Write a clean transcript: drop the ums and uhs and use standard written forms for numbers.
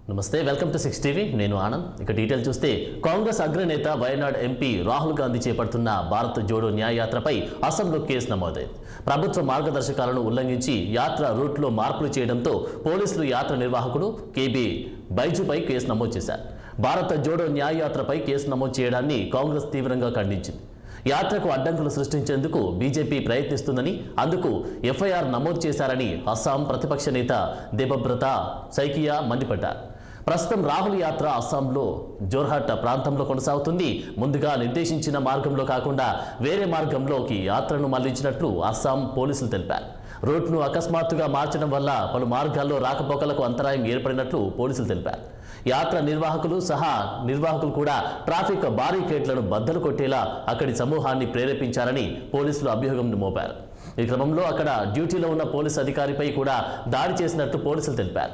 నమస్తే, welcome to 6 TV. నేను ఆనంద్. ఇక డీటెయిల్ చూస్తే కాంగ్రెస్ అగ్రనేత వయనాడ్ ఎంపీ రాహుల్ గాంధీ చేపడుతున్న భారత్ జోడో న్యాయ యాత్రపై అసెంబ్లీలో కేసు నమోదైంది. ప్రభుత్వ మార్గదర్శకాలను ఉల్లంఘించి యాత్ర రూట్లో మార్పులు చేయడంతో పోలీసులు యాత్ర నిర్వాహకుడు కేబీ బైజుపై కేసు నమోదు చేశారు. భారత్ జోడో న్యాయ యాత్రపై కేసు నమోదు చేయడాన్ని కాంగ్రెస్ తీవ్రంగా ఖండించింది. యాత్రకు అడ్డంకులు సృష్టించేందుకు బీజేపీ ప్రయత్నిస్తుందని, అందుకు ఎఫ్ఐఆర్ నమోదు చేశారని అస్సాం ప్రతిపక్ష నేత దేబబ్రత సైకియా మండిపడ్డారు. ప్రస్తుతం రాహుల్ యాత్ర అస్సాంలో జోర్హట్ ప్రాంతంలో కొనసాగుతుంది. ముందుగా నిర్దేశించిన మార్గంలో కాకుండా వేరే మార్గంలోకి యాత్రను మళ్లించినట్లు అస్సాం పోలీసులు తెలిపారు. రూట్ను అకస్మాత్తుగా మార్చడం వల్ల పలు మార్గాల్లో రాకపోకలకు అంతరాయం ఏర్పడినట్లు పోలీసులు తెలిపారు. యాత్ర నిర్వాహకులు కూడా ట్రాఫిక్ బారికేడ్లను బద్దలు కొట్టేలా అక్కడి సమూహాన్ని ప్రేరేపించారని పోలీసులు అభియోగం మోపారు. ఈ క్రమంలో అక్కడ డ్యూటీలో ఉన్న పోలీసు అధికారిపై కూడా దాడి చేసినట్లు పోలీసులు తెలిపారు.